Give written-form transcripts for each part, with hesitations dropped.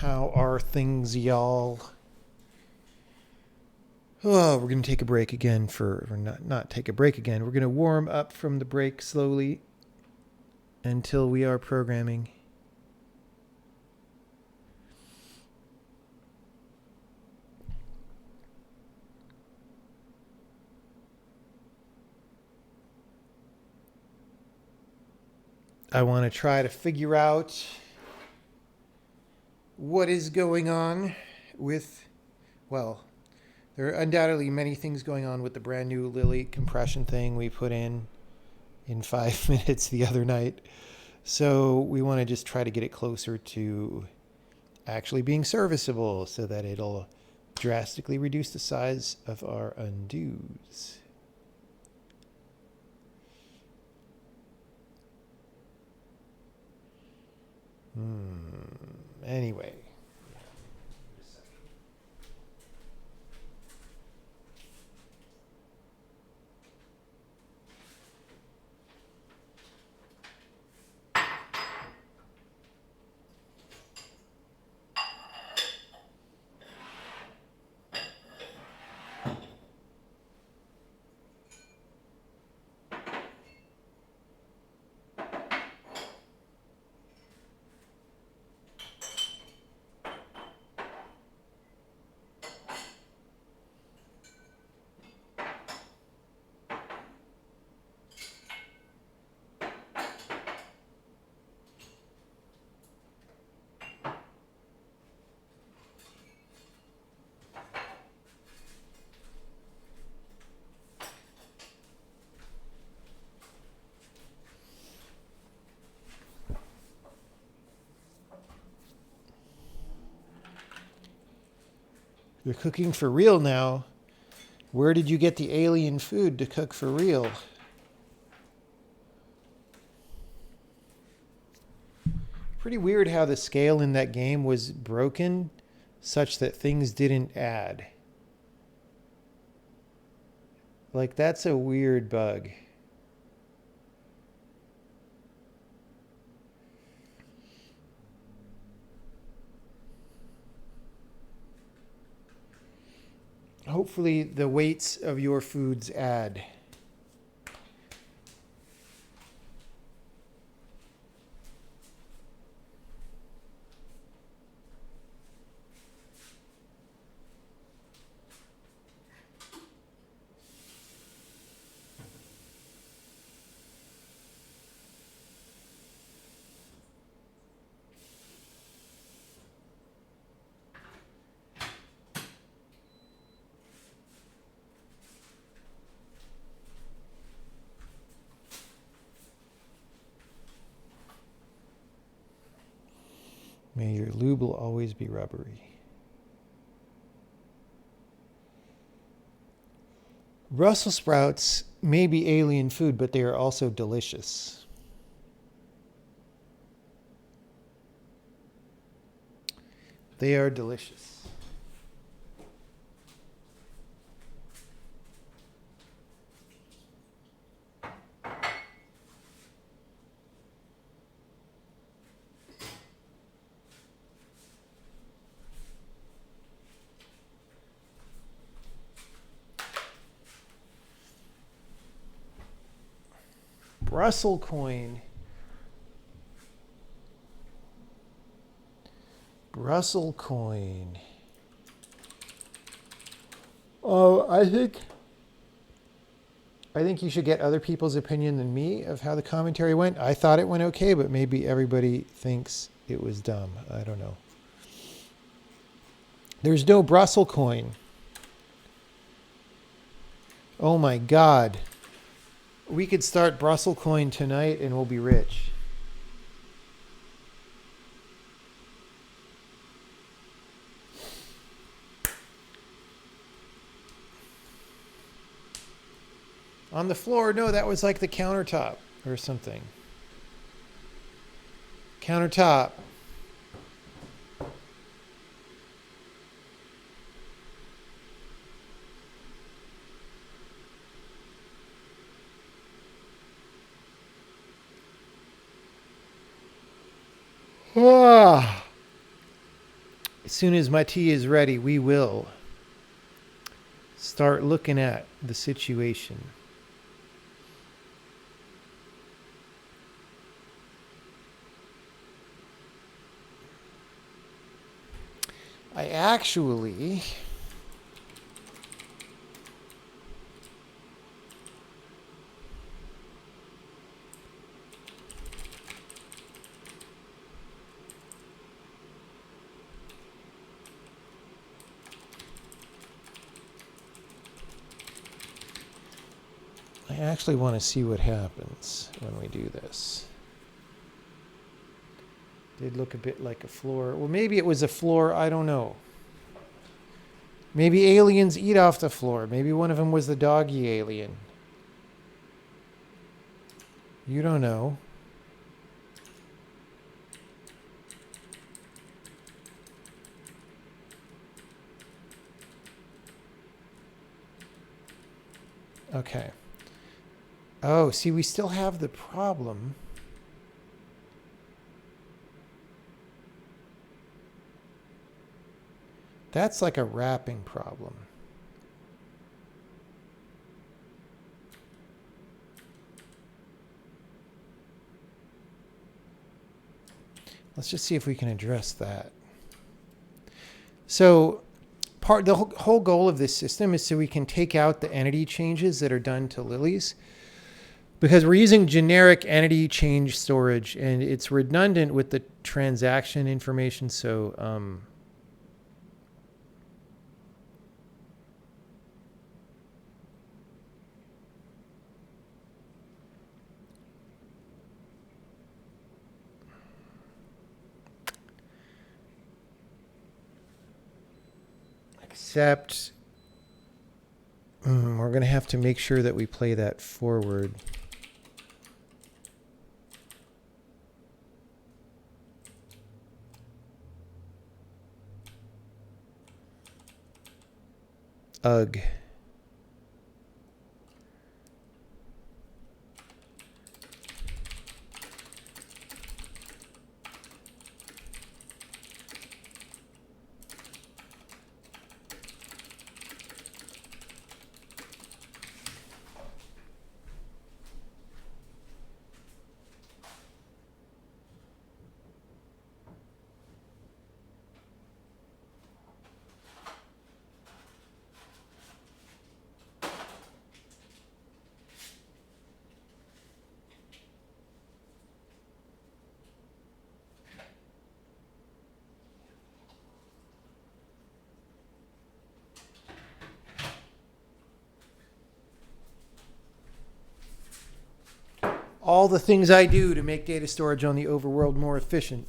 How are things, y'all? Oh, we're going to take a break again or not take a break again. We're going to warm up from the break slowly until we are programming. I want to try to figure out what is going on with, well, there are undoubtedly many things going on with the brand new Lily compression thing we put in 5 minutes the other night. So we want to just try to get it closer to actually being serviceable so that it'll drastically reduce the size of our undos. Anyway. You're cooking for real now. Where did you get the alien food to cook for real? Pretty weird how the scale in that game was broken such that things didn't add. Like, that's a weird bug. Hopefully the weights of your foods add. May your lube will always be rubbery. Brussels sprouts may be alien food, but they are also delicious. They are delicious. Brussels coin. Brussels coin. Oh, I think you should get other people's opinion than me of how the commentary went. I thought it went okay, but maybe everybody thinks it was dumb. I don't know. There's no Brussels coin. Oh my God. We could start Brussels coin tonight and we'll be rich. On the floor, no, that was like the countertop or something. Countertop. Ah. as soon as my tea is ready, we will start looking at the situation. I actually want to see what happens when we do this. Did look a bit like a floor. Well, maybe it was a floor. I don't know. Maybe aliens eat off the floor. Maybe one of them was the doggy alien. You don't know. Okay. Oh, see, we still have the problem. That's like a wrapping problem. Let's just see if we can address that. So the whole goal of this system is so we can take out the entity changes that are done to lilies, because we're using generic entity change storage and it's redundant with the transaction information. So except we're going to have to make sure that we play that forward. Ugh. All the things I do to make data storage on the overworld more efficient.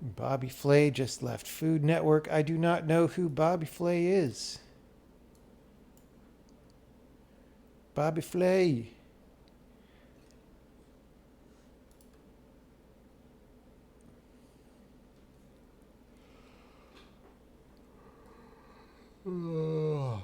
Bobby Flay just left Food Network. I do not know who Bobby Flay is. Bobby Flay. Ugh.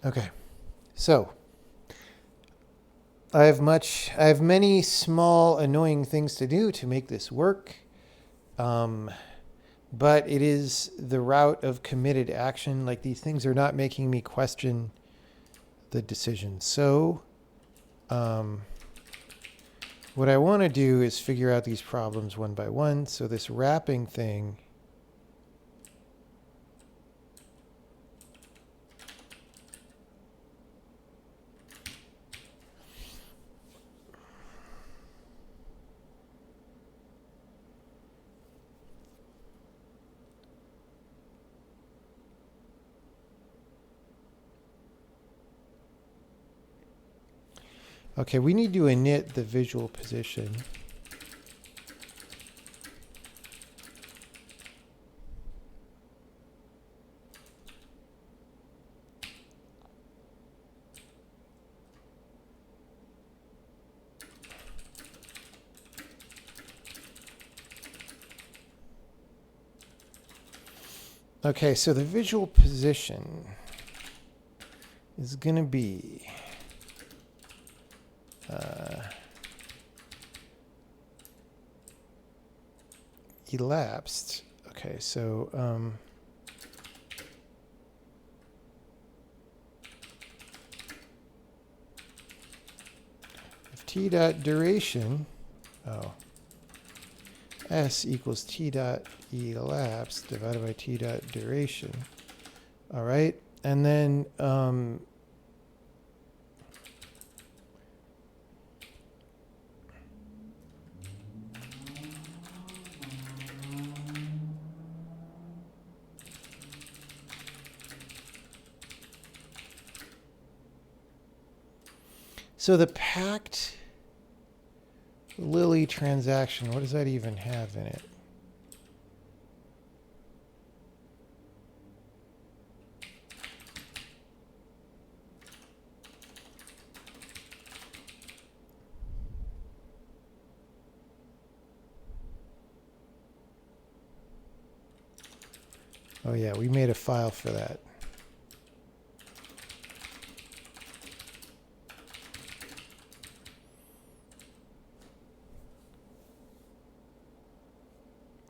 Okay, so I have many small annoying things to do to make this work, but it is the route of committed action. Like, these things are not making me question the decision. So what I want to do is figure out these problems one by one. So this wrapping thing, okay, we need to init the visual position. Okay, so the visual position is going to be elapsed. Okay, so if t dot duration, s equals t dot elapsed divided by t dot duration. All right, and then so the packed Lily transaction, what does that even have in it? Oh yeah, we made a file for that.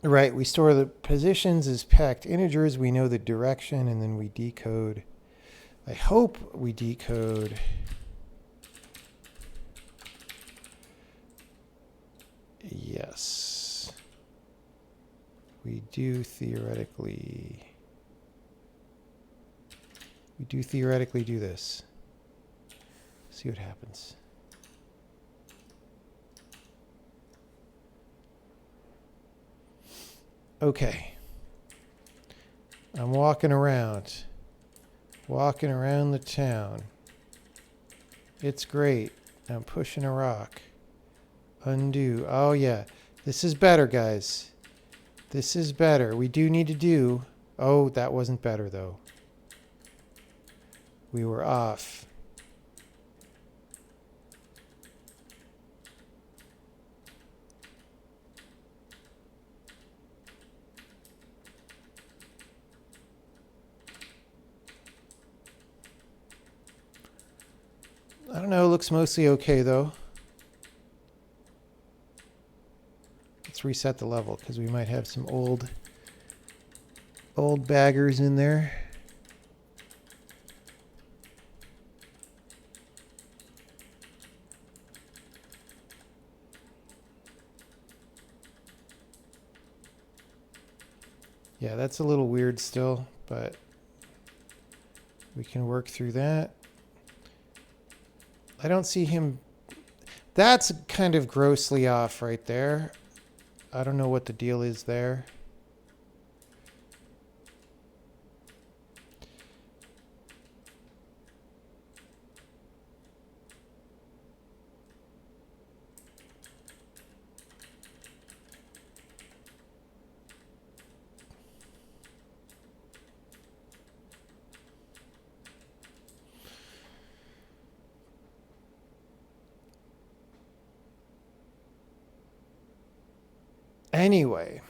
Right, we store the positions as packed integers. We know the direction, and then we decode. I hope we decode. Yes. We do theoretically do this. See what happens. Okay. I'm walking around the town. It's great. I'm pushing a rock. Undo. Oh yeah. This is better, guys. This is better. We do need to do. Oh, that wasn't better though. We were off. I don't know, it looks mostly okay though. Let's reset the level because we might have some old baggers in there. Yeah, that's a little weird still, but we can work through that. I don't see him. That's kind of grossly off right there. I don't know what the deal is there. Anyway,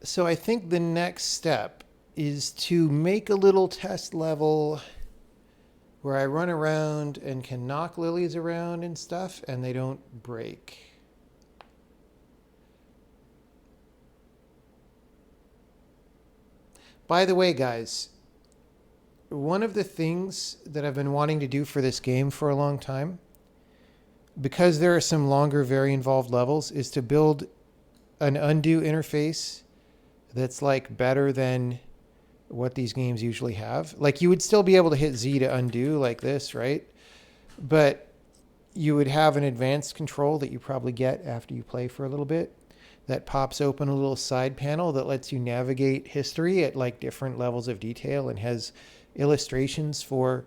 so I think the next step is to make a little test level where I run around and can knock lilies around and stuff and they don't break. By the way, guys, one of the things that I've been wanting to do for this game for a long time, because there are some longer, very involved levels, is to build an undo interface that's like better than what these games usually have. Like you would still be able to hit Z to undo like this, right? But you would have an advanced control that you probably get after you play for a little bit that pops open a little side panel that lets you navigate history at like different levels of detail and has illustrations for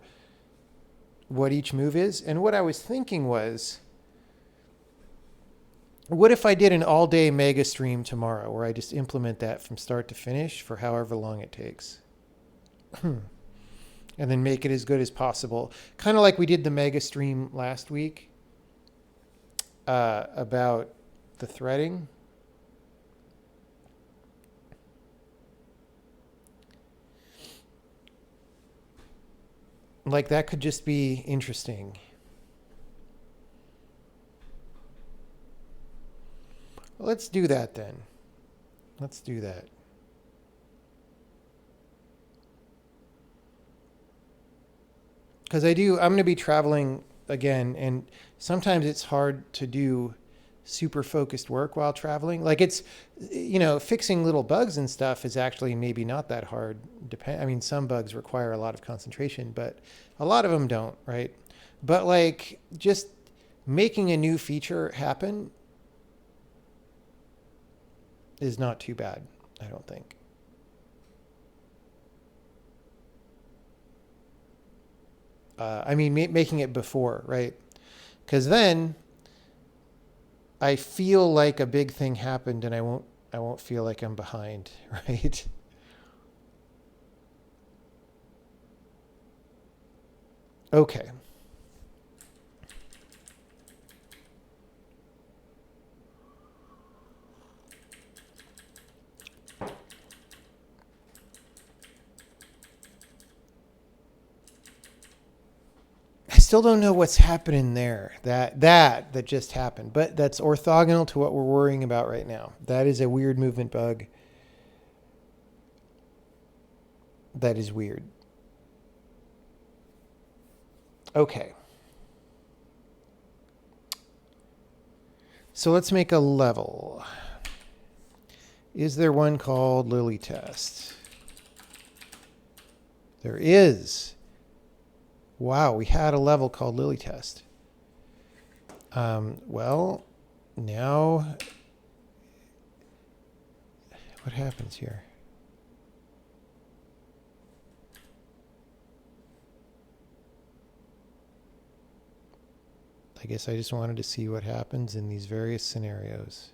what each move is. And what I was thinking was, what if I did an all-day mega stream tomorrow where I just implement that from start to finish for however long it takes? And then make it as good as possible. Kind of like we did the mega stream last week about the threading. Like that could just be interesting. Let's do that then. Let's do that. Because I'm going to be traveling again, and sometimes it's hard to do super focused work while traveling. Like it's, fixing little bugs and stuff is actually maybe not that hard. I mean, some bugs require a lot of concentration, but a lot of them don't, right? But like just making a new feature happen is not too bad, I don't think. Making it before, right? Because then I feel like a big thing happened, and I won't feel like I'm behind, right? Okay. I still don't know what's happening there. That just happened, but that's orthogonal to what we're worrying about right now. That is a weird movement bug. That is weird. Okay. So let's make a level. Is there one called Lily Test? There is. Wow, we had a level called Lily Test. Well, now what happens here? I guess I just wanted to see what happens in these various scenarios.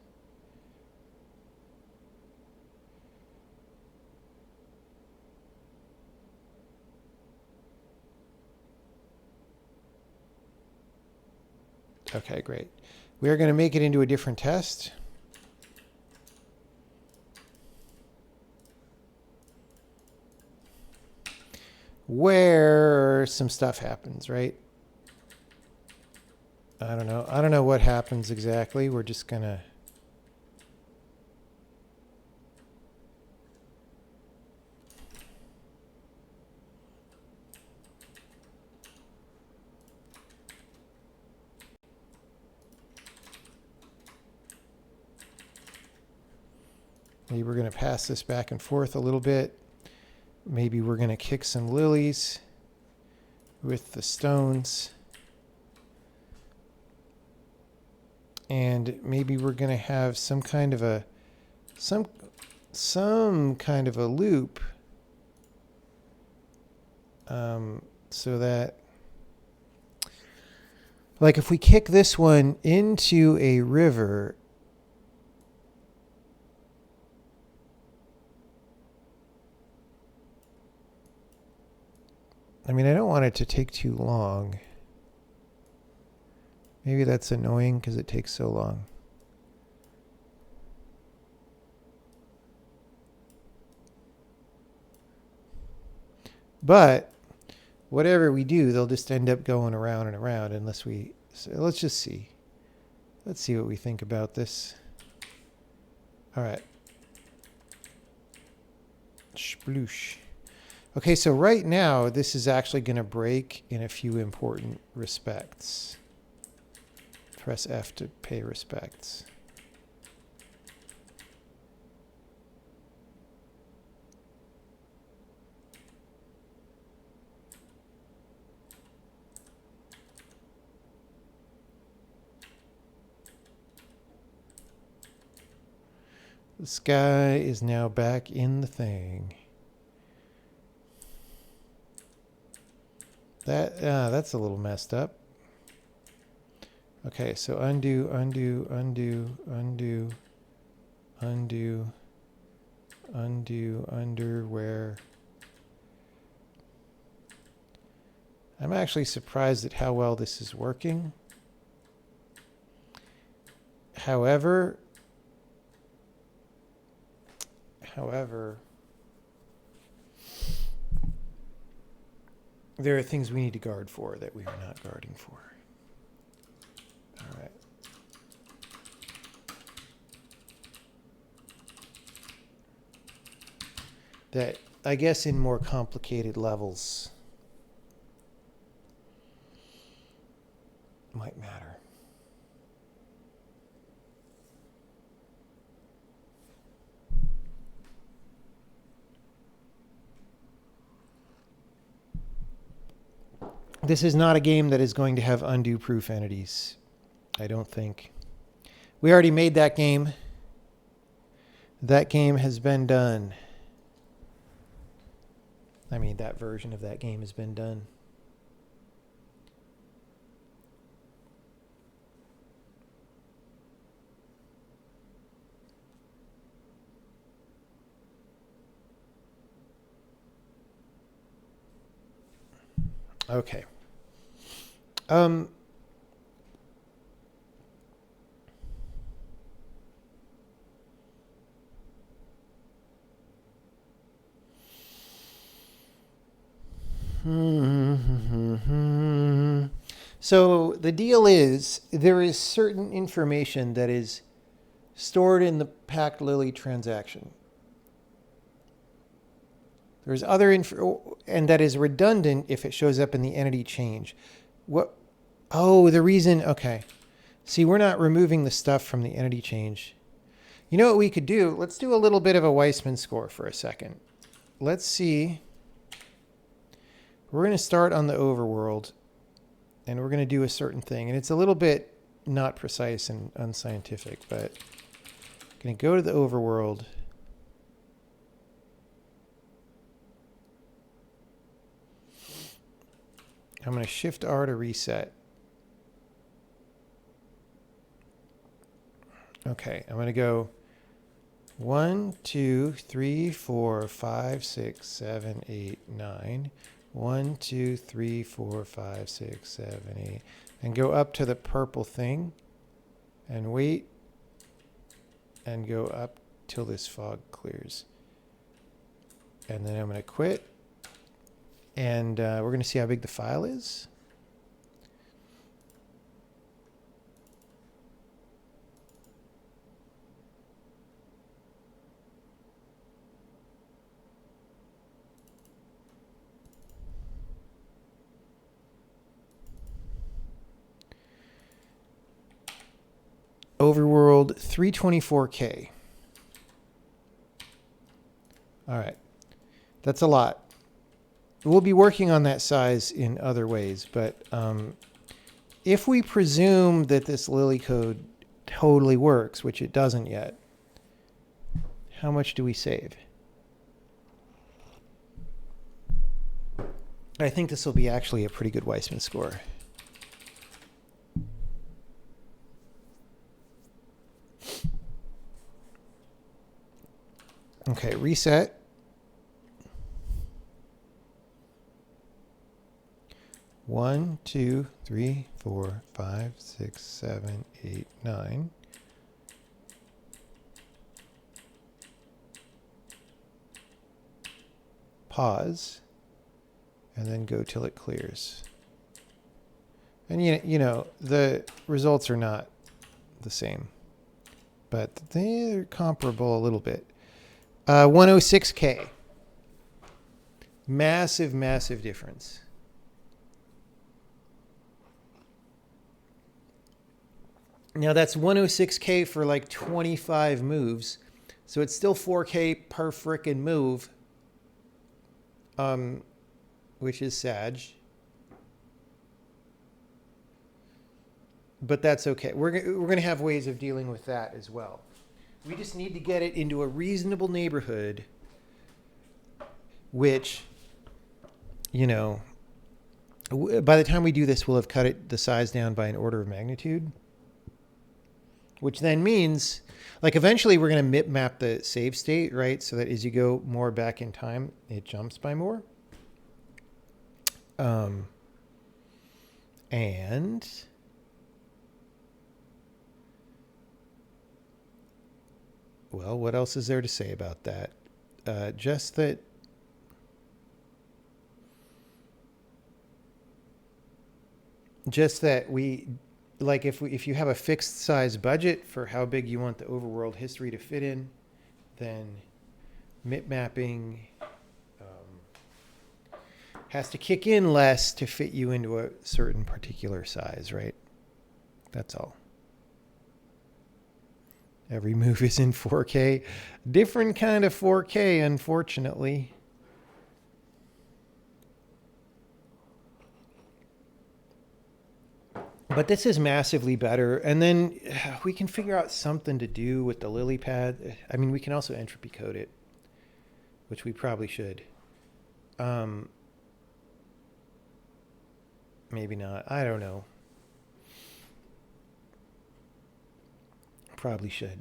Okay, great. We are going to make it into a different test. Where some stuff happens, right? I don't know. I don't know what happens exactly. We're just going to... Maybe we're going to pass this back and forth a little bit. Maybe we're going to kick some lilies with the stones. And maybe we're going to have some kind of a loop so that, like, if we kick this one into a river, I mean, I don't want it to take too long. Maybe that's annoying because it takes so long. But whatever we do, they'll just end up going around and around unless we... So let's just see. Let's see what we think about this. All right. Sploosh. Okay, so right now, this is actually going to break in a few important respects. Press F to pay respects. The sky is now back in the thing. That's a little messed up. Okay, so undo, undo, undo, undo, undo, undo, underwear. I'm actually surprised at how well this is working. However, there are things we need to guard for that we are not guarding for. All right. That, I guess, in more complicated levels might matter. This is not a game that is going to have undo proof entities, I don't think. We already made that game. That game has been done. I mean, that version of that game has been done. Okay. So the deal is there is certain information that is stored in the packed Lily transaction. There's other info, and that is redundant if it shows up in the entity change. What? Oh, the reason. Okay. See, we're not removing the stuff from the entity change. You know what we could do? Let's do a little bit of a Weissman score for a second. Let's see. We're going to start on the overworld, and we're going to do a certain thing. And it's a little bit not precise and unscientific, but I'm going to go to the overworld. I'm going to Shift R to reset. Okay, I'm going to go 1, 2, 3, 4, 5, 6, 7, 8, 9. 1, 2, 3, 4, 5, 6, 7, 8. And go up to the purple thing and wait and go up till this fog clears. And then I'm going to quit. And we're going to see how big the file is. Overworld 324K. All right. That's a lot. We'll be working on that size in other ways, but if we presume that this Lily code totally works, which it doesn't yet, how much do we save? I think this will be actually a pretty good Weissman score. Okay, reset. One, 2, 3, 4, 5, 6, 7, 8, 9. Pause, and then go till it clears. And you know, the results are not the same, but they're comparable a little bit. 106K. Massive, massive difference. Now that's 106K for like 25 moves. So it's still 4K per frickin' move. Which is sad. But that's okay. We're going to have ways of dealing with that as well. We just need to get it into a reasonable neighborhood, which, you know, by the time we do this, we'll have cut it the size down by an order of magnitude, which then means, like, eventually we're going to map the save state, right? So that as you go more back in time, it jumps by more. And well, what else is there to say about that? Just that we, like, if you have a fixed size budget for how big you want the overworld history to fit in, then MIP mapping has to kick in less to fit you into a certain particular size, right? That's all. Every move is in 4K. Different kind of 4K, unfortunately. But this is massively better. And then we can figure out something to do with the lily pad. I mean, we can also entropy code it, which we probably should. Maybe not. I don't know. Probably should.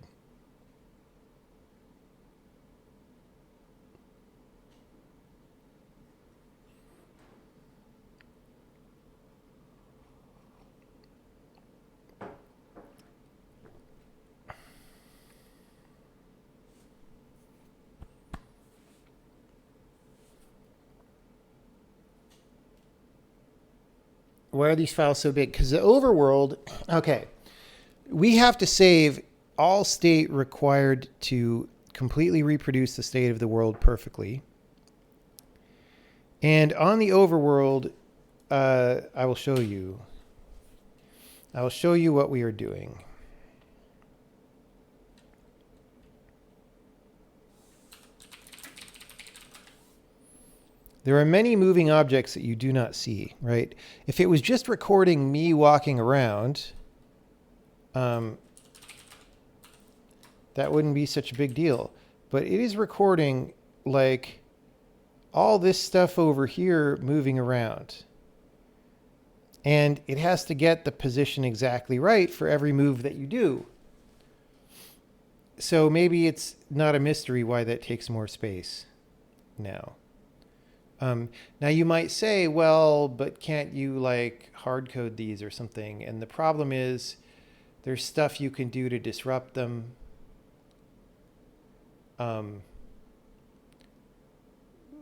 Why are these files so big? Because the overworld, okay, we have to save all state required to completely reproduce the state of the world perfectly. And on the overworld, I will show you. I will show you what we are doing. There are many moving objects that you do not see, right? If it was just recording me walking around, that wouldn't be such a big deal. But it is recording, like, all this stuff over here moving around. And it has to get the position exactly right for every move that you do. So maybe it's not a mystery why that takes more space now. Now you might say, well, but can't you, like, hard code these or something? And the problem is there's stuff you can do to disrupt them.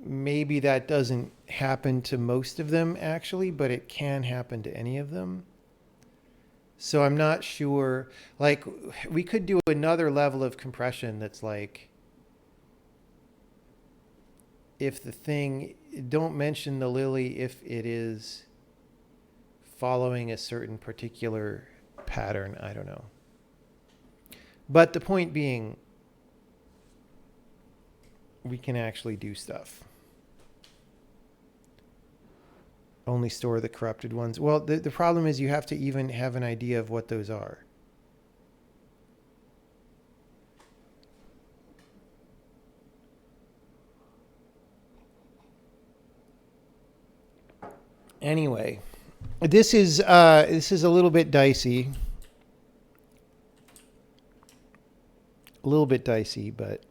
Maybe that doesn't happen to most of them, actually, but it can happen to any of them. So I'm not sure. Like, we could do another level of compression that's like, if the thing, don't mention the lily if it is following a certain particular pattern. I don't know. But the point being, we can actually do stuff. Only store the corrupted ones. Well, the problem is you have to even have an idea of what those are. Anyway, this is a little bit dicey. A little bit dicey, but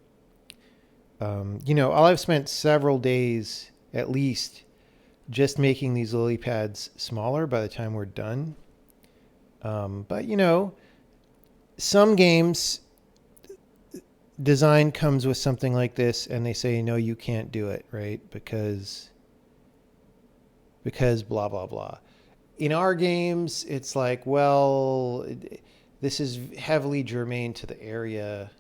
you know, I've spent several days at least just making these lily pads smaller by the time we're done. But you know, some games design comes with something like this and they say, no, you can't do it, right? Because blah, blah, blah. In our games, it's like, well, this is heavily germane to the area.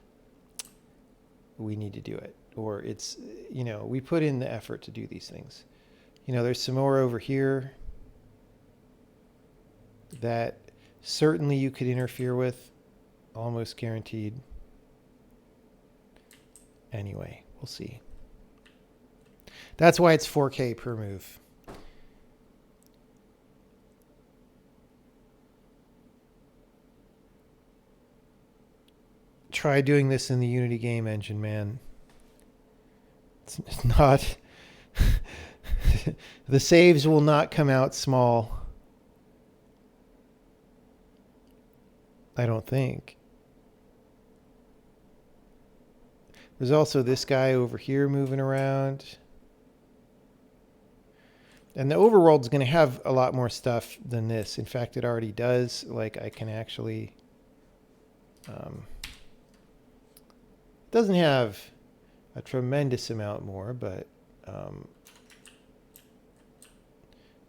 We need to do it. or it's, we put in the effort to do these things. There's some more over here that certainly you could interfere with, almost guaranteed. Anyway, we'll see. That's why it's 4K per move. Try doing this in the Unity game engine, man. It's not... The saves will not come out small. I don't think. There's also this guy over here moving around. And the overworld's going to have a lot more stuff than this. In fact, it already does. Like, I can actually... it doesn't have a tremendous amount more, but...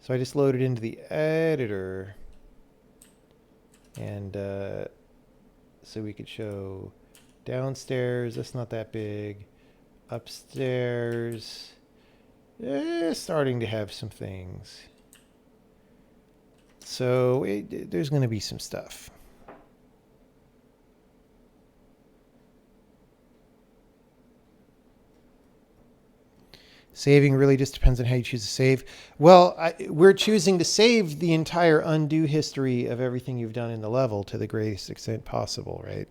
so I just loaded into the editor. And so we could show downstairs. That's not that big. Upstairs. Starting to have some things. So there's going to be some stuff. Saving really just depends on how you choose to save. Well, we're choosing to save the entire undo history of everything you've done in the level to the greatest extent possible, right?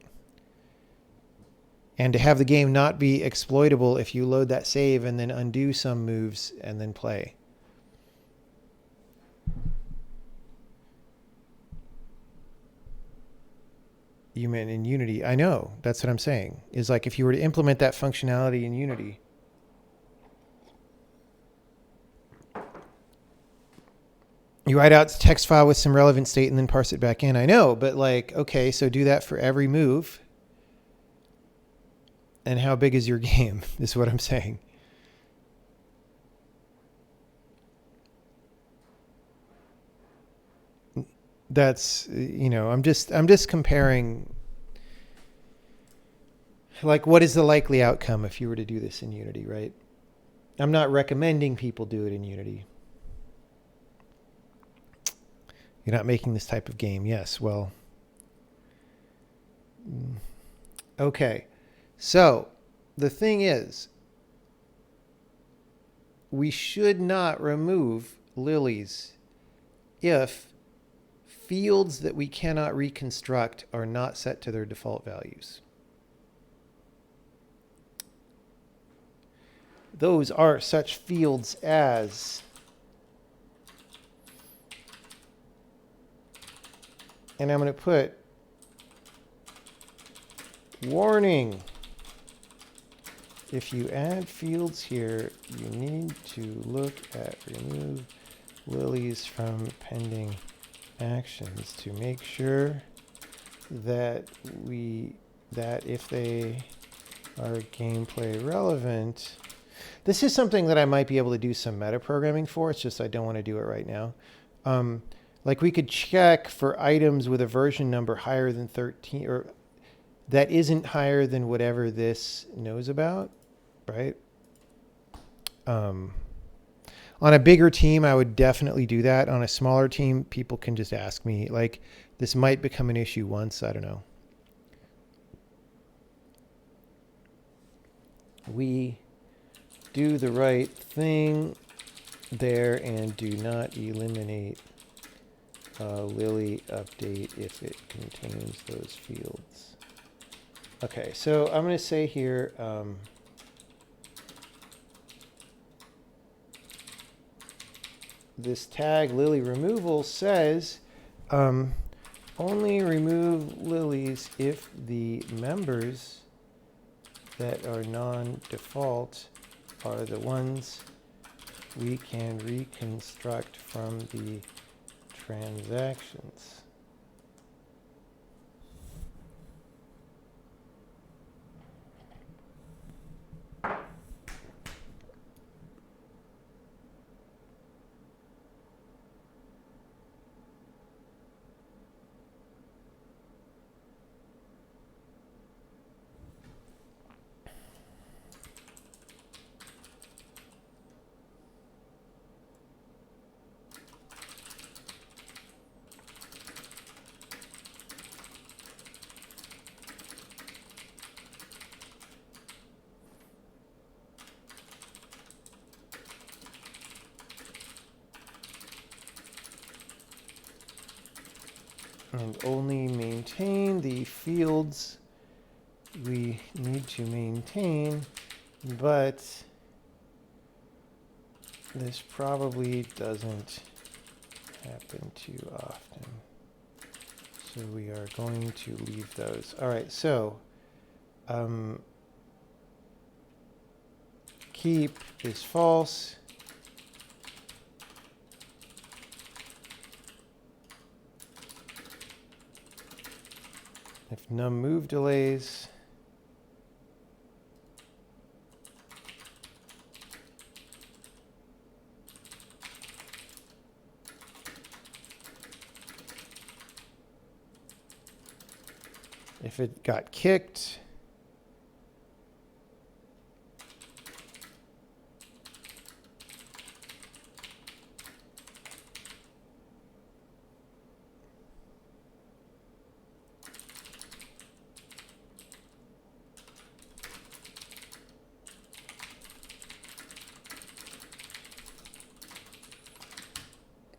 And to have the game not be exploitable if you load that save and then undo some moves and then play. You meant in Unity. I know. That's what I'm saying. Is like if you were to implement that functionality in Unity... You write out the text file with some relevant state and then parse it back in. I know, but like, okay, so do that for every move. And how big is your game, is what I'm saying. That's, I'm just comparing, like, what is the likely outcome if you were to do this in Unity, right? I'm not recommending people do it in Unity. You're not making this type of game. Yes, well. Okay. So, the thing is, we should not remove lilies if fields that we cannot reconstruct are not set to their default values. Those are such fields as... And I'm going to put warning. If you add fields here, you need to look at remove lilies from pending actions to make sure that if they are gameplay relevant. This is something that I might be able to do some metaprogramming for. It's just I don't want to do it right now. Like we could check for items with a version number higher than 13, or that isn't higher than whatever this knows about, right? On a bigger team, I would definitely do that. On a smaller team, people can just ask me. Like, this might become an issue once. I don't know. We do the right thing there and do not eliminate Lily update if it contains those fields. Okay, so I'm going to say here, this tag lily removal says only remove lilies if the members that are non-default are the ones we can reconstruct from the transactions. and only maintain the fields we need to maintain, but this probably doesn't happen too often. So we are going to leave those. All right, so keep is false. If num move delays, if it got kicked,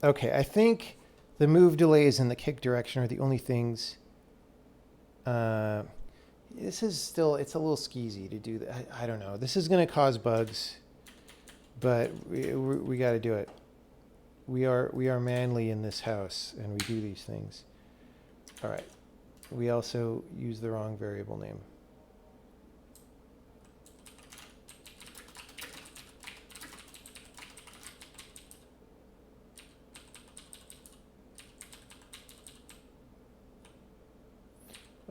okay, I think the move delays and the kick direction are the only things. This is still, it's a little skeezy to do that. I don't know. This is going to cause bugs, but we got to do it. We are manly in this house, and we do these things. All right. We also use the wrong variable name.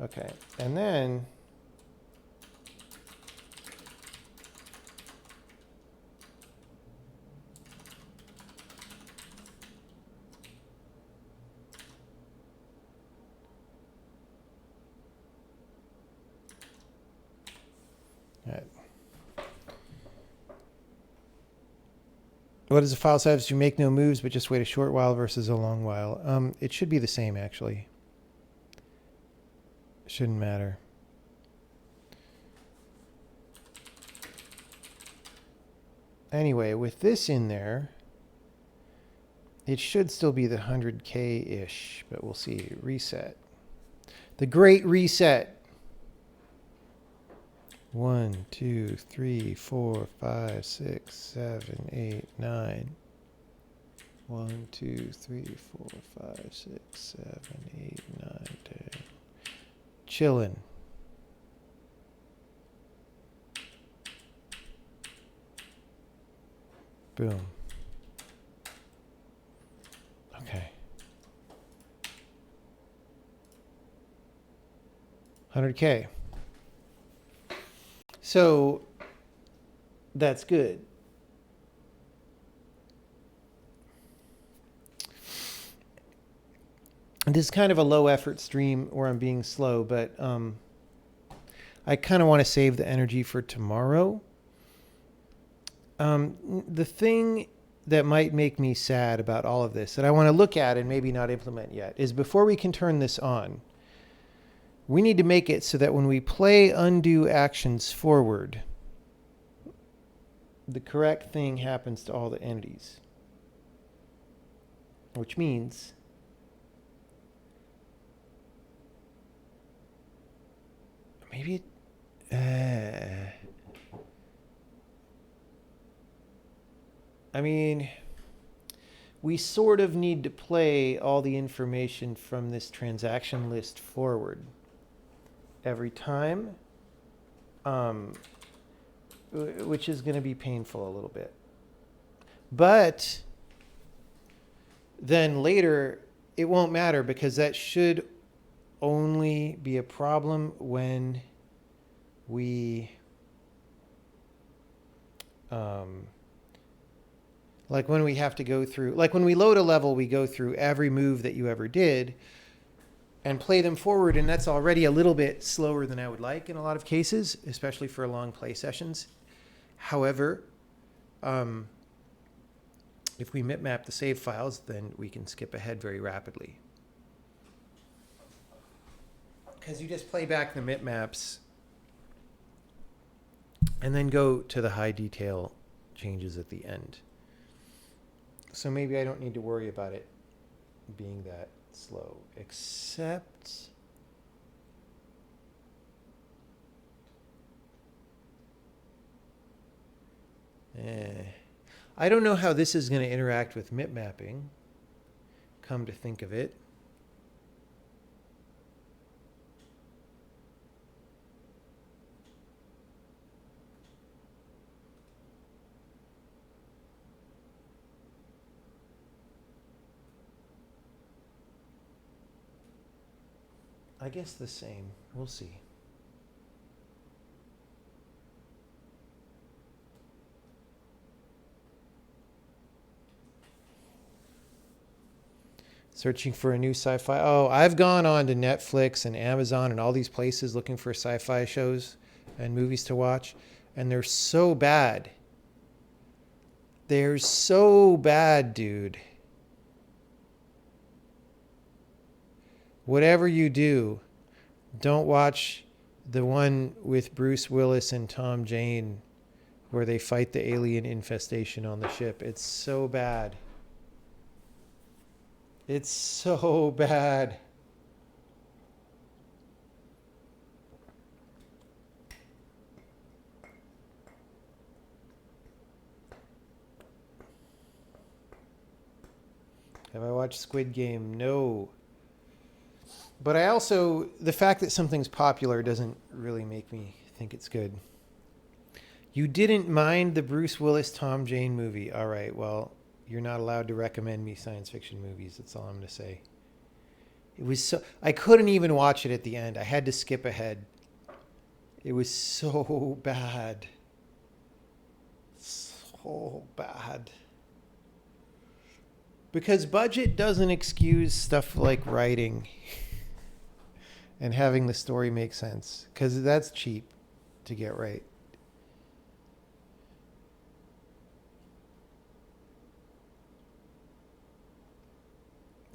Okay, and then what is the file size? You make no moves, but just wait a short while versus a long while. It should be the same, actually. Shouldn't matter. Anyway, with this in there, it should still be the 100K-ish, but we'll see. Reset. The great reset. 1, 2, 3, 4, 5, 6, 7, 8, 9. 1, 2, 3, 4, 5, 6, 7, 8, 9, 10. Chillin'. Boom. Okay. 100K. So that's good. This is kind of a low effort stream where I'm being slow, but I kind of want to save the energy for tomorrow. The thing that might make me sad about all of this that I want to look at and maybe not implement yet is before we can turn this on, we need to make it so that when we play undo actions forward, the correct thing happens to all the entities. Which means maybe I mean, we sort of need to play all the information from this transaction list forward every time, which is going to be painful a little bit. But then later, it won't matter because that should only be a problem when we like when we have to go through, like when we load a level, we go through every move that you ever did and play them forward. And that's already a little bit slower than I would like in a lot of cases, especially for long play sessions. However, if we map the save files, then we can skip ahead very rapidly. Because you just play back the maps and then go to the high detail changes at the end. So maybe I don't need to worry about it being that slow. Accept. I don't know how this is going to interact with MIP mapping, come to think of it. I guess the same. We'll see. Searching for a new sci-fi. Oh, I've gone on to Netflix and Amazon and all these places looking for sci-fi shows and movies to watch, and they're so bad. They're so bad, dude. Whatever you do, don't watch the one with Bruce Willis and Tom Jane where they fight the alien infestation on the ship. It's so bad. It's so bad. Have I watched Squid Game? No. But I also, the fact that something's popular doesn't really make me think it's good. You didn't mind the Bruce Willis Tom Jane movie. All right, well, you're not allowed to recommend me science fiction movies. That's all I'm going to say. It was so, I couldn't even watch it at the end. I had to skip ahead. It was so bad. So bad. Because budget doesn't excuse stuff like writing and having the story make sense. Because that's cheap to get right.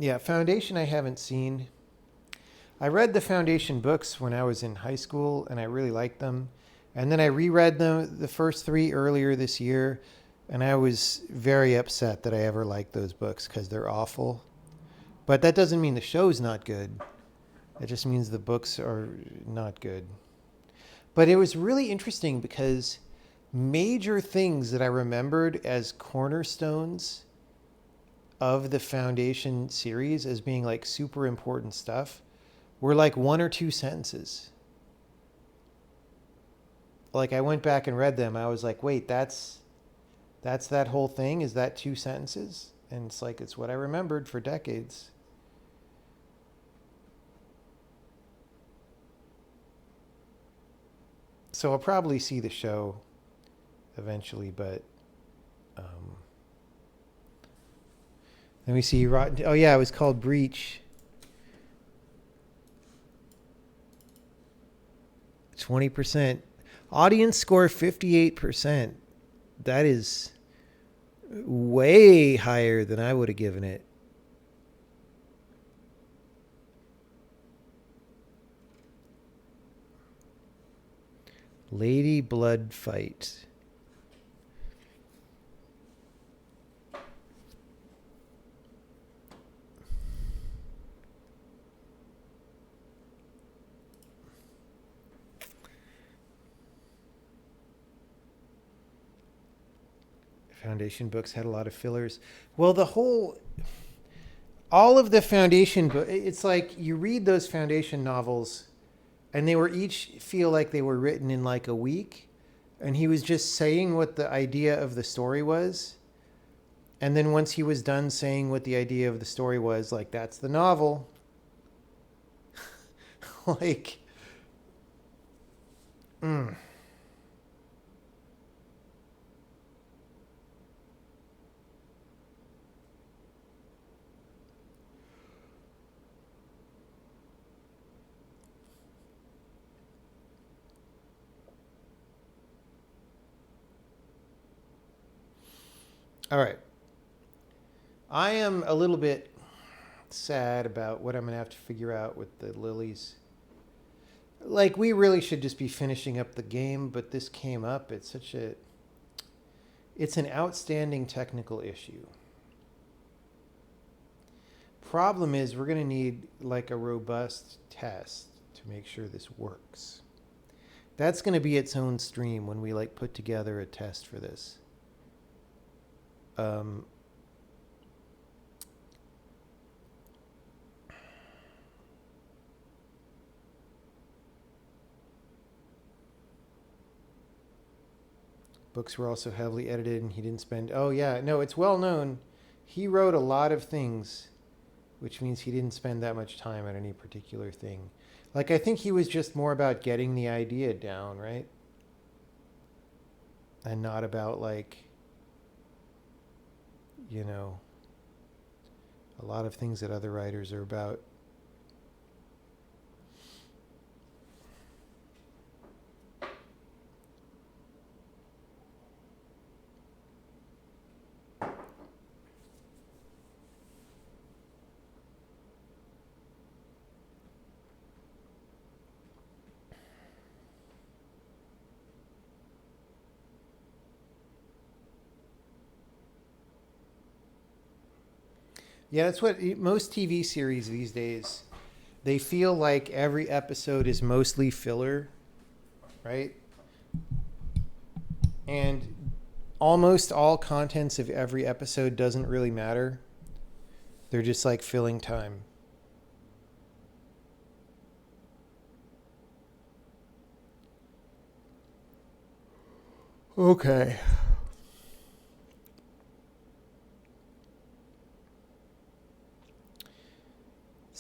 Yeah, Foundation I haven't seen. I read the Foundation books when I was in high school, and I really liked them. And then I reread them, the first three, earlier this year, and I was very upset that I ever liked those books because they're awful. But that doesn't mean the show's not good. It just means the books are not good. But it was really interesting because major things that I remembered as cornerstones of the Foundation series as being like super important stuff were like one or two sentences. Like I went back and read them. I was like, wait, that's that whole thing? Is that two sentences? And it's like, it's what I remembered for decades. So I'll probably see the show eventually, but let me see. Rotten. Oh yeah, it was called Breach. 20%. Audience score 58%. That is way higher than I would have given it. Lady Blood Fight. Foundation books had a lot of fillers. Well, all of the Foundation books, it's like you read those Foundation novels and they were each feel like they were written in like a week. And he was just saying what the idea of the story was. And then once he was done saying what the idea of the story was, like, that's the novel. Like, All right. I am a little bit sad about what I'm going to have to figure out with the lilies. Like, we really should just be finishing up the game, but this came up. It's an outstanding technical issue. problem is we're going to need like a robust test to make sure this works. That's going to be its own stream when we like put together a test for this. Books were also heavily edited and he didn't spend... Oh, yeah. No, it's well known. He wrote a lot of things, which means he didn't spend that much time on any particular thing. Like, I think he was just more about getting the idea down, right? And not about, like, you know, a lot of things that other writers are about. Yeah, that's what most TV series these days, they feel like every episode is mostly filler, right? And almost all contents of every episode doesn't really matter. They're just like filling time. Okay.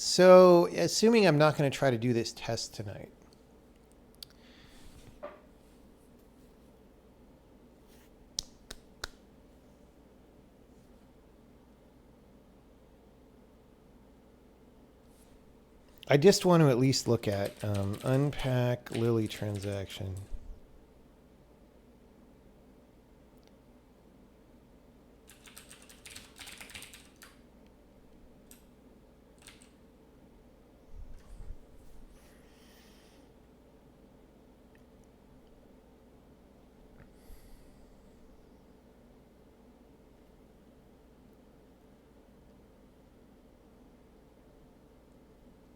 So, assuming I'm not going to try to do this test tonight. I just want to at least look at unpack Lily transaction.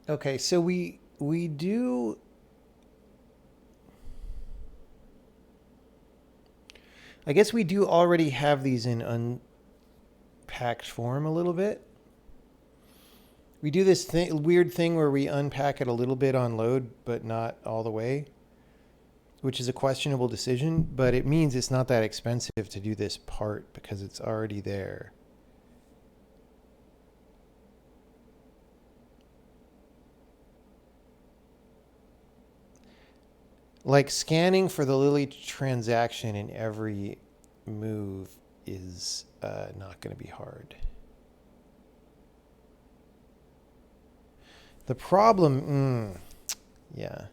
Okay, so we do... I guess we do already have these in unpacked form a little bit. We do this weird thing where we unpack it a little bit on load, but not all the way, which is a questionable decision, but it means it's not that expensive to do this part because it's already there. Like scanning for the Lily transaction in every move is not going to be hard. The problem, yeah.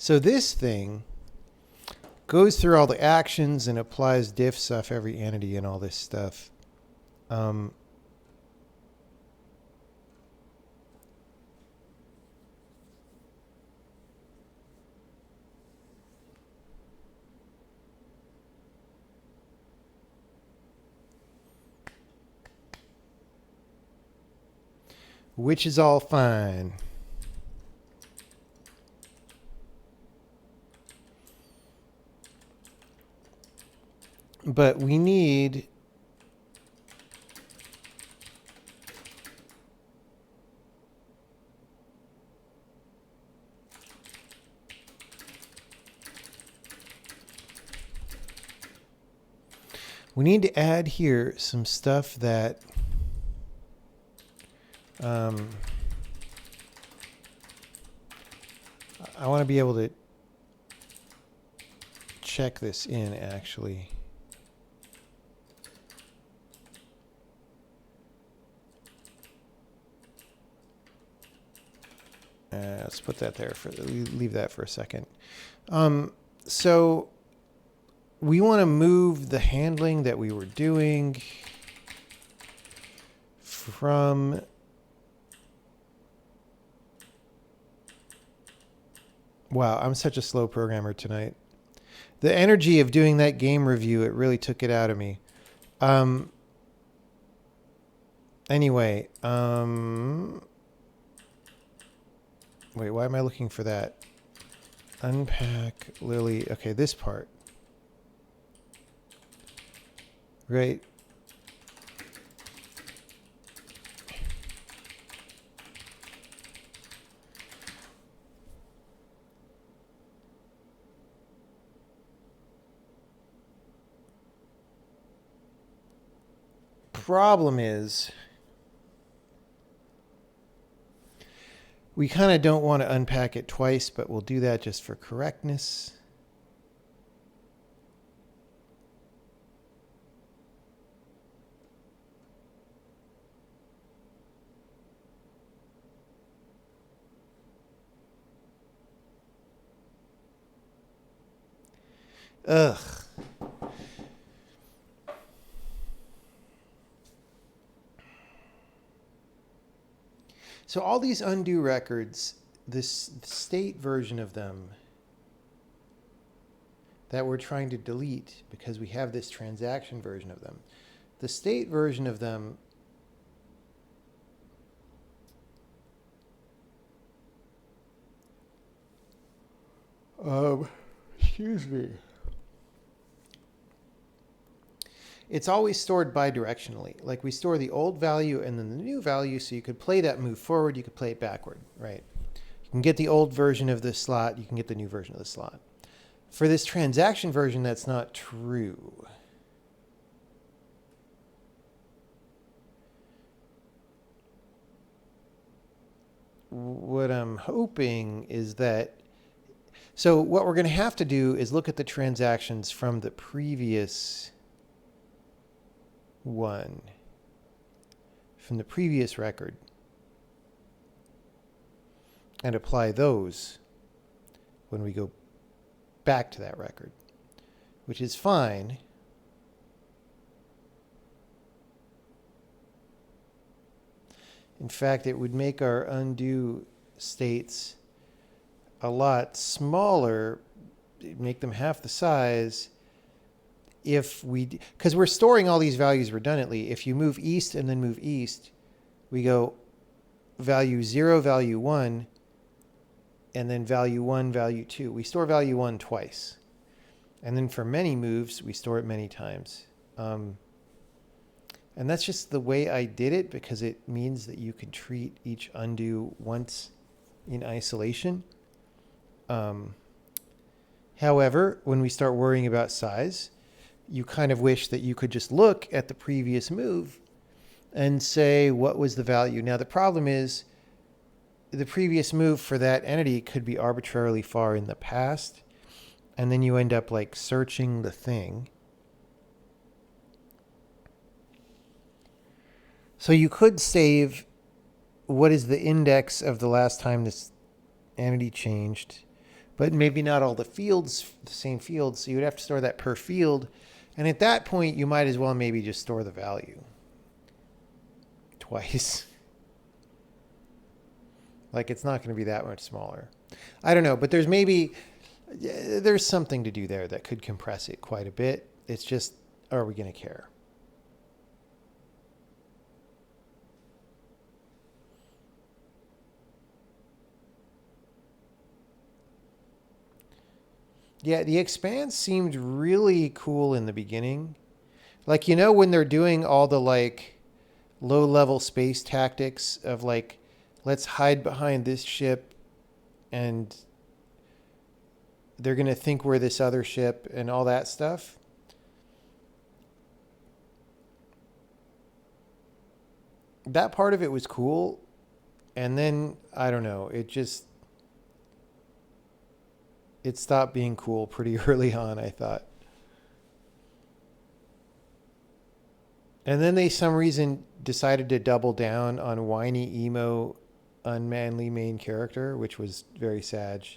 So this thing goes through all the actions and applies diffs off every entity and all this stuff. Which is all fine. But we need to add here some stuff that I want to be able to check this in actually. Let's put that there for leave that for a second. So we want to move the handling that we were doing from wow, I'm such a slow programmer tonight. The energy of doing that game review, it really took it out of me. Anyway, wait, why am I looking for that? Unpack Lily. Okay, this part. Right. Problem is, we kind of don't want to unpack it twice, but we'll do that just for correctness. Ugh. So all these undo records, this state version of them that we're trying to delete because we have this transaction version of them. The state version of them excuse me. It's always stored bidirectionally. Like we store the old value and then the new value, so you could play that move forward, you could play it backward, right? You can get the old version of this slot, you can get the new version of the slot. For this transaction version, that's not true. What I'm hoping is that, so what we're going to have to do is look at the transactions from the previous one, from the previous record, and apply those when we go back to that record, which is fine. In fact, it would make our undo states a lot smaller, make them half the size, if we, because we're storing all these values redundantly. If you move east and then move east, we go value 0, value 1, and then value 1, value 2. We store value 1 twice. And then for many moves, we store it many times. And that's just the way I did it, because it means that you can treat each undo once in isolation. However, when we start worrying about size, you kind of wish that you could just look at the previous move and say, what was the value? Now, the problem is the previous move for that entity could be arbitrarily far in the past. And then you end up like searching the thing. So you could save what is the index of the last time this entity changed, but maybe not all the fields, the same fields. So you would have to store that per field. And at that point, you might as well maybe just store the value twice. Like, it's not going to be that much smaller. I don't know, but there's something to do there that could compress it quite a bit. It's just, are we going to care? Yeah, the expanse seemed really cool in the beginning. Like, when they're doing all the like low-level space tactics of like, let's hide behind this ship and they're going to think we're this other ship and all that stuff. That part of it was cool. And then, I don't know, it stopped being cool pretty early on, I thought. And then they, some reason, decided to double down on whiny emo unmanly main character, which was very sad.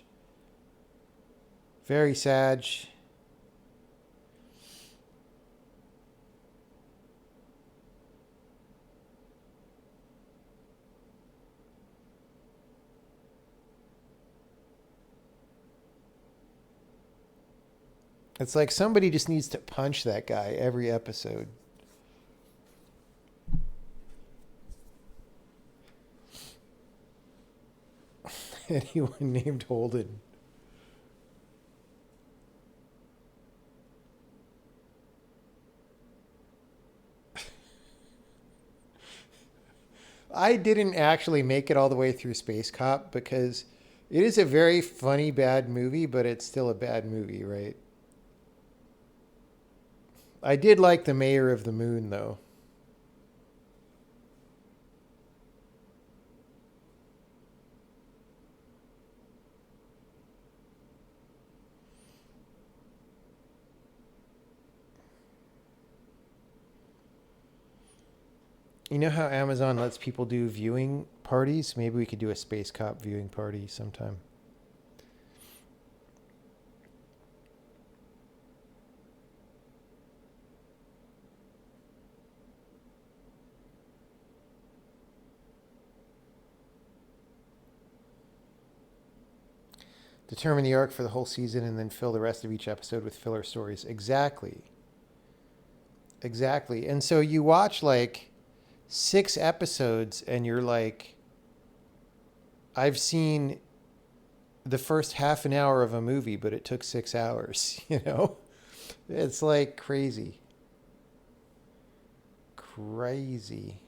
Very sad. It's like somebody just needs to punch that guy every episode. Anyone named Holden. I didn't actually make it all the way through Space Cop because it is a very funny bad movie, but it's still a bad movie, right? I did like the Mayor of the Moon, though. You know how Amazon lets people do viewing parties? Maybe we could do a Space Cop viewing party sometime. Determine the arc for the whole season and then fill the rest of each episode with filler stories. Exactly. Exactly. And so you watch like 6 episodes and you're like, I've seen the first half an hour of a movie, but it took 6 hours, you know? It's like crazy. Crazy.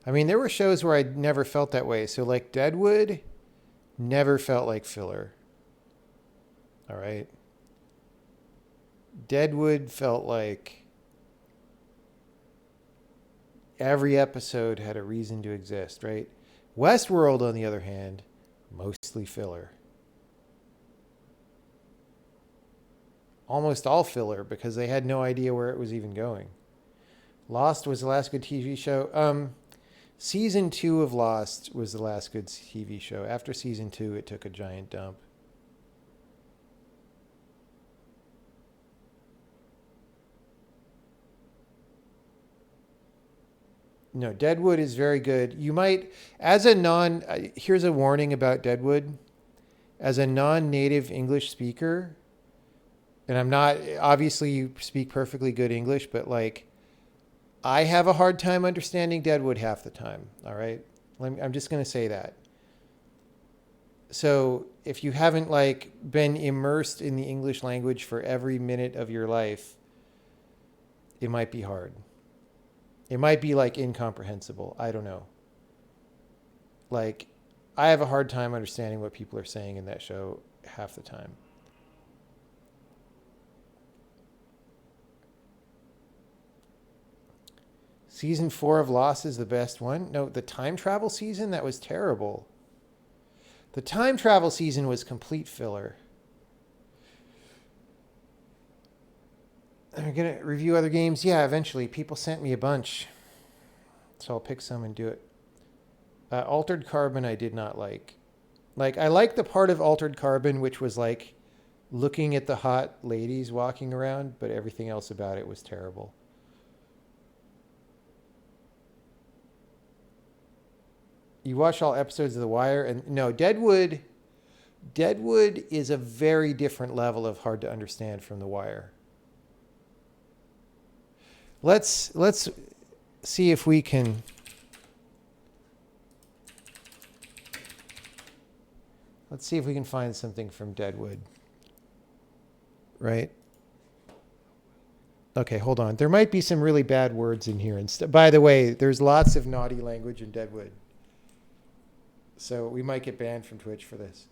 I mean, there were shows where I never felt that way. So, like Deadwood, never felt like filler. All right. Deadwood felt like every episode had a reason to exist, right? Westworld, on the other hand, mostly filler. Almost all filler because they had no idea where it was even going. Lost was the last good TV show. Season 2 of Lost was the last good TV show. After season 2, it took a giant dump. No, Deadwood is very good. You might, as a non, here's a warning about Deadwood. As a non-native English speaker, and I'm not, obviously you speak perfectly good English, but like, I have a hard time understanding Deadwood half the time. All right. I'm just going to say that. So if you haven't like been immersed in the English language for every minute of your life, it might be hard. It might be like incomprehensible. I don't know. Like, I have a hard time understanding what people are saying in that show half the time. Season 4 of Lost is the best one. No, the time travel season, that was terrible. The time travel season was complete filler. Am I going to review other games? Yeah, eventually. People sent me a bunch. So I'll pick some and do it. Altered Carbon I did not like. Like, I liked the part of Altered Carbon which was like looking at the hot ladies walking around, but everything else about it was terrible. You watch all episodes of The Wire, and no, Deadwood is a very different level of hard to understand from The Wire. Let's see if we can find something from Deadwood. Right? Okay, hold on. There might be some really bad words in here. And by the way, there's lots of naughty language in Deadwood. So we might get banned from Twitch for this.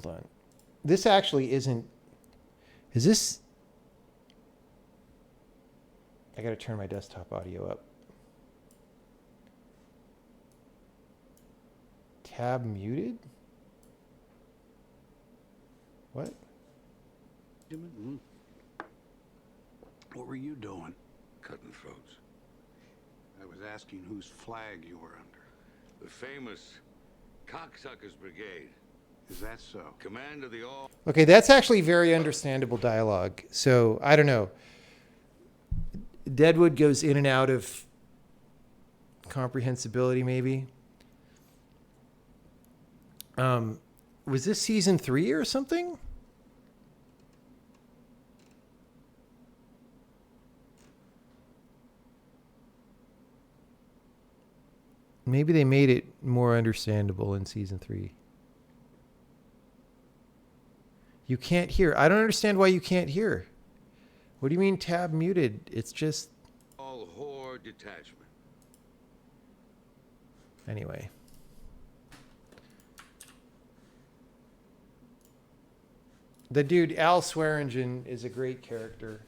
Hold on. This actually isn't. Is this? I gotta turn my desktop audio up. Tab muted? What? What were you doing? Cutting throats. I was asking whose flag you were under. The famous Cocksuckers Brigade. Is that so? Command of the all... Okay, that's actually very understandable dialogue. So, I don't know. Deadwood goes in and out of comprehensibility, maybe. Was this season 3 or something? Maybe they made it more understandable in season 3. You can't hear. I don't understand why you can't hear. What do you mean tab muted? It's just... All whore detachment. Anyway. The dude, Al Swearingen, is a great character.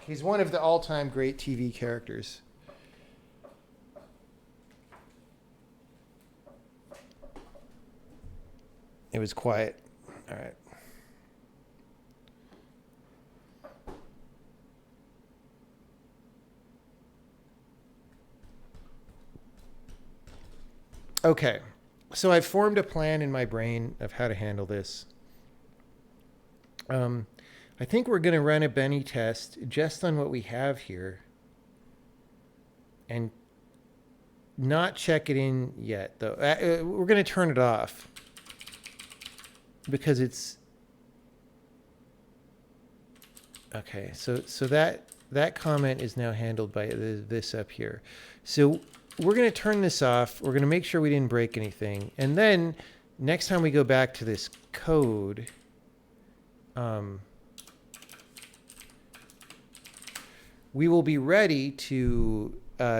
He's one of the all-time great TV characters. It was quiet. All right. Okay. So I've formed a plan in my brain of how to handle this. I think we're going to run a Benny test just on what we have here and not check it in yet, though. We're going to turn it off because it's... Okay, so that comment is now handled by this up here. So we're going to turn this off. We're going to make sure we didn't break anything. And then next time we go back to this code... we will be ready to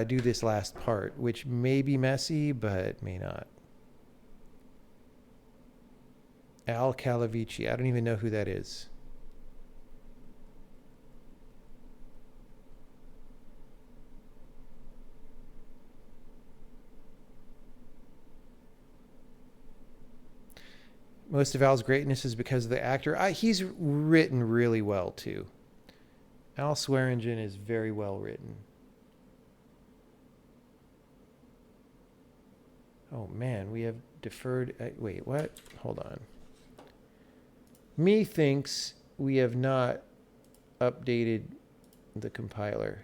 do this last part, which may be messy, but may not. Al Calavici. I don't even know who that is. Most of Al's greatness is because of the actor. He's written really well, too. Al Swearingen is very well written. Oh, man, we have deferred... wait, what? Hold on. Me thinks we have not updated the compiler.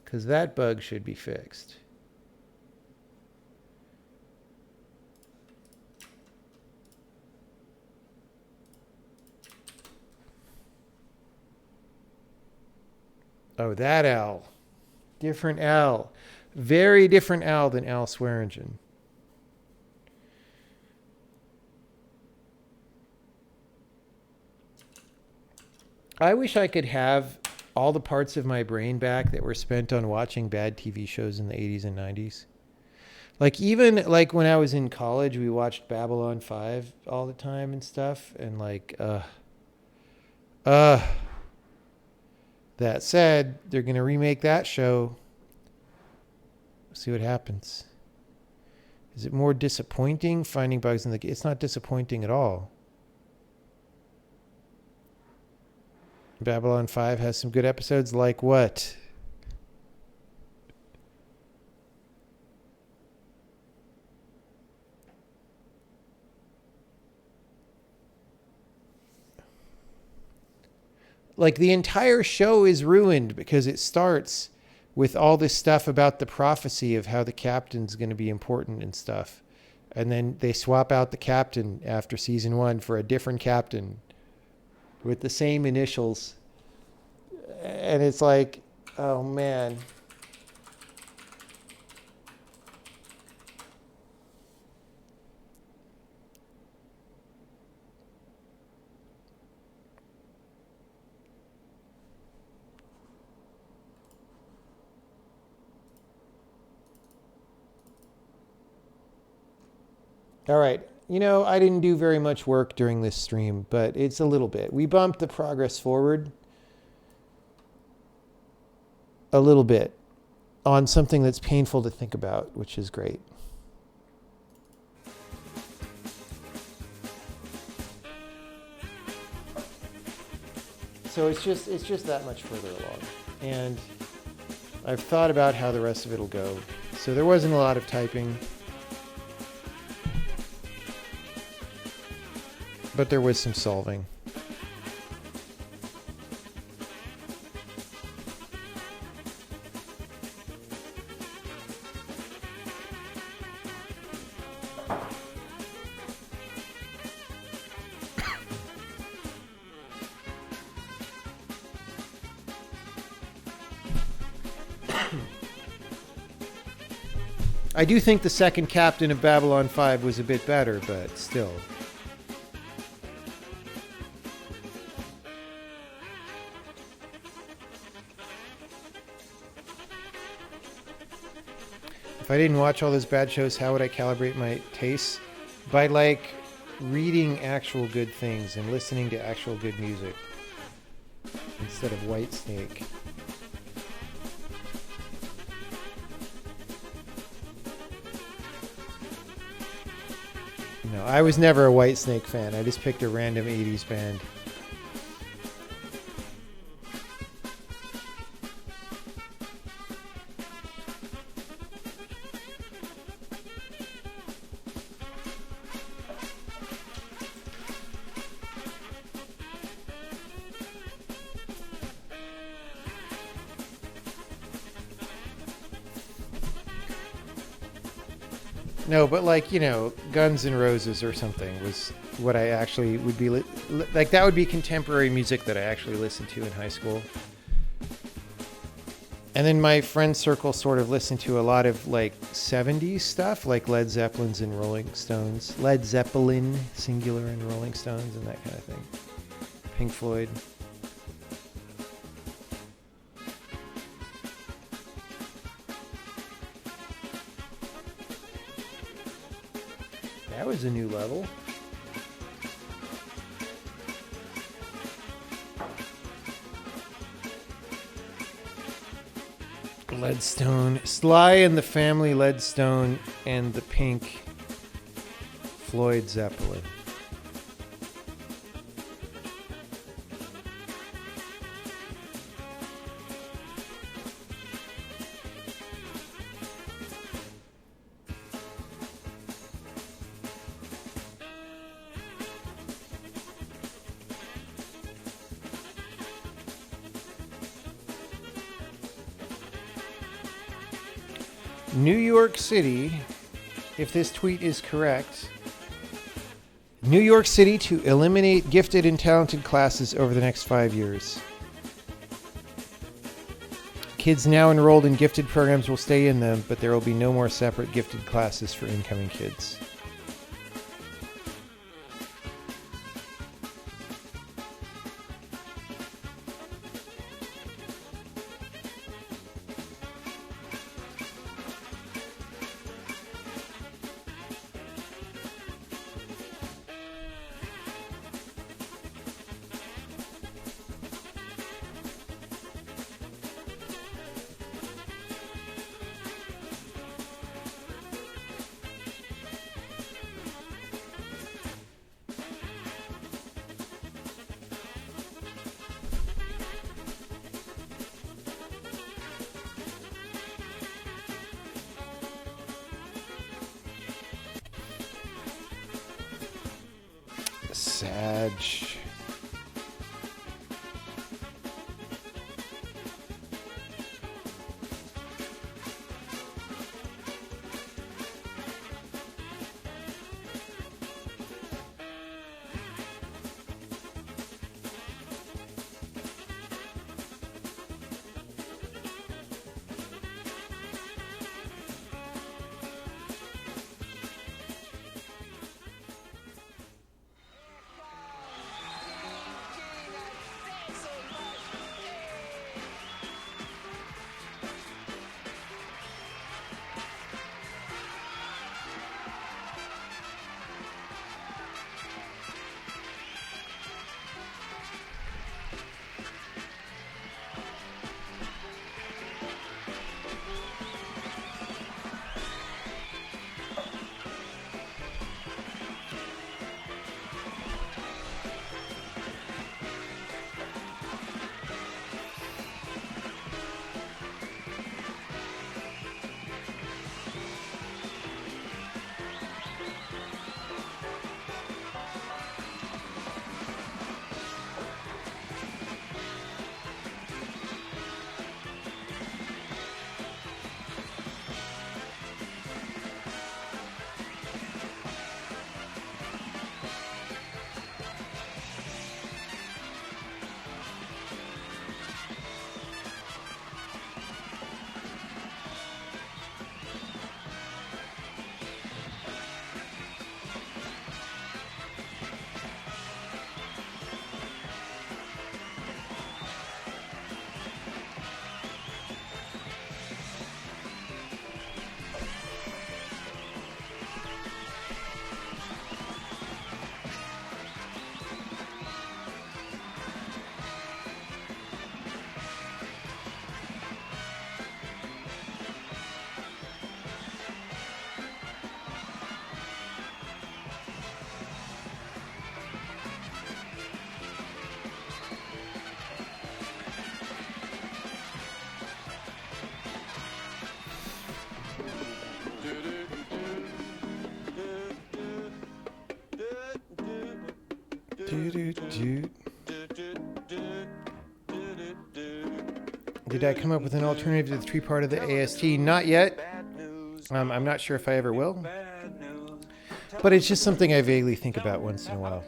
Because that bug should be fixed. Oh, that Al. Different Al. Very different Al than Al Swearingen. I wish I could have all the parts of my brain back that were spent on watching bad TV shows in the 80s and 90s. Like, even like when I was in college, we watched Babylon 5 all the time and stuff. And like, that said, they're going to remake that show. See what happens. Is it more disappointing finding bugs in the game? It's not disappointing at all. Babylon 5 has some good episodes. Like what? Like, the entire show is ruined because it starts with all this stuff about the prophecy of how the captain's going to be important and stuff. And then they swap out the captain after season 1 for a different captain with the same initials. And it's like, oh man. All right. You know, I didn't do very much work during this stream, but it's a little bit. We bumped the progress forward a little bit on something that's painful to think about, which is great. So it's just that much further along. And I've thought about how the rest of it'll go. So there wasn't a lot of typing. But there was some solving. I do think the second captain of Babylon 5 was a bit better, but still. If I didn't watch all those bad shows, how would I calibrate my tastes? By like reading actual good things and listening to actual good music instead of Whitesnake. No, I was never a Whitesnake fan. I just picked a random 80s band. No, but like, you know, Guns N' Roses or something was what I actually would be like. That would be contemporary music that I actually listened to in high school. And then my friend circle sort of listened to a lot of like 70s stuff, like Led Zeppelin's and Rolling Stones. Led Zeppelin, singular, and Rolling Stones and that kind of thing. Pink Floyd. That was a new level. Leadstone. Sly and the Family, Leadstone, and the Pink Floyd Zeppelin. New York City, if this tweet is correct, New York City to eliminate gifted and talented classes over the next 5 years. Kids now enrolled in gifted programs will stay in them, but there will be no more separate gifted classes for incoming kids. Sag. Did I come up with an alternative to the tree part of the AST? Not yet. I'm not sure if I ever will. But it's just something I vaguely think about once in a while.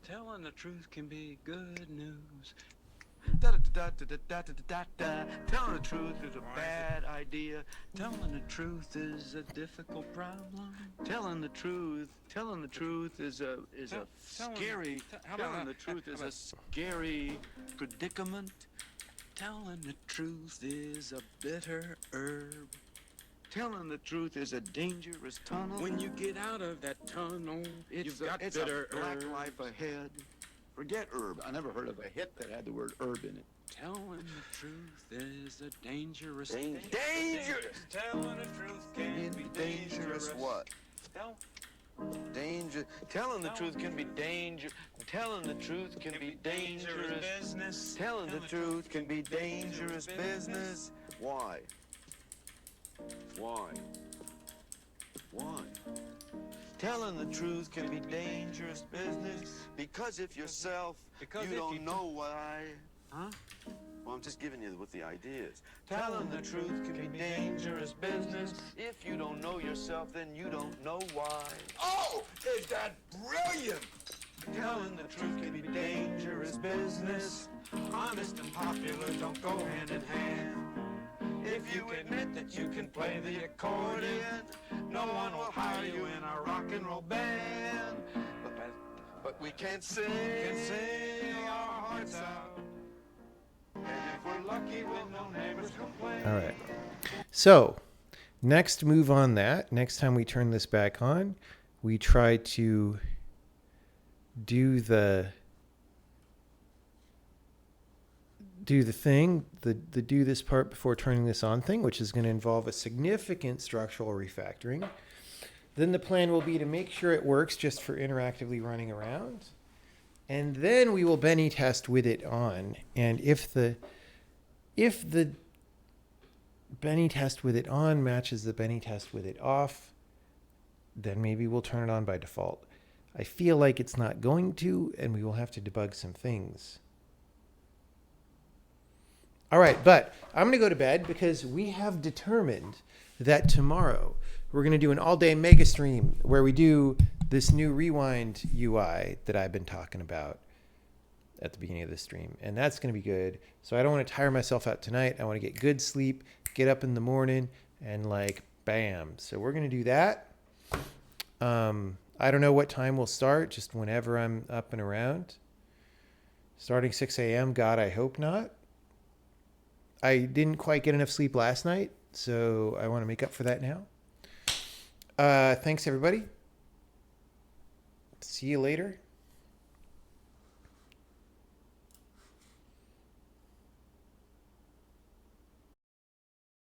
Telling the truth can be good news. Telling the truth is a bad idea. Telling the truth is a difficult problem. Telling the truth is a scary. Telling the truth is a scary predicament. Telling the truth is a bitter herb. Telling the truth is a dangerous tunnel. When you get out of that tunnel, it's bitter a black herbs. life ahead. Forget herb. I never heard of a hit that had the word herb in it. Telling the truth is a dangerous Dangerous. Telling the truth can be dangerous. What? Danger. Telling the truth can be dangerous. Telling the truth can be dangerous business. Telling the truth can be dangerous business. Why? Why? Why? Telling the truth can be dangerous business because if yourself, you don't know why. Huh? Well, I'm just giving you what the idea is. Telling the truth can be dangerous business. If you don't know yourself, then you don't know why. Oh, is that brilliant? Telling the truth can be dangerous business. Honest and popular don't go hand in hand. If you admit that you can play the accordion, no one will hire you in a rock and roll band. But we can't sing our hearts out. And if we're lucky, we'll no neighbors complain. All right. So, next move on that. Next time we turn this back on, we try to do the thing, the do this part before turning this on thing, which is going to involve a significant structural refactoring. Then the plan will be to make sure it works just for interactively running around. And then we will Benny test with it on. And if the Benny test with it on matches the Benny test with it off, then maybe we'll turn it on by default. I feel like it's not going to, and we will have to debug some things. All right, but I'm going to go to bed because we have determined that tomorrow we're going to do an all-day mega stream where we do this new rewind UI that I've been talking about at the beginning of the stream. And that's going to be good. So I don't want to tire myself out tonight. I want to get good sleep, get up in the morning, and like, bam. So we're going to do that. I don't know what time we'll start, just whenever I'm up and around. Starting 6 a.m., God, I hope not. I didn't quite get enough sleep last night, so I want to make up for that now. Thanks, everybody. See you later.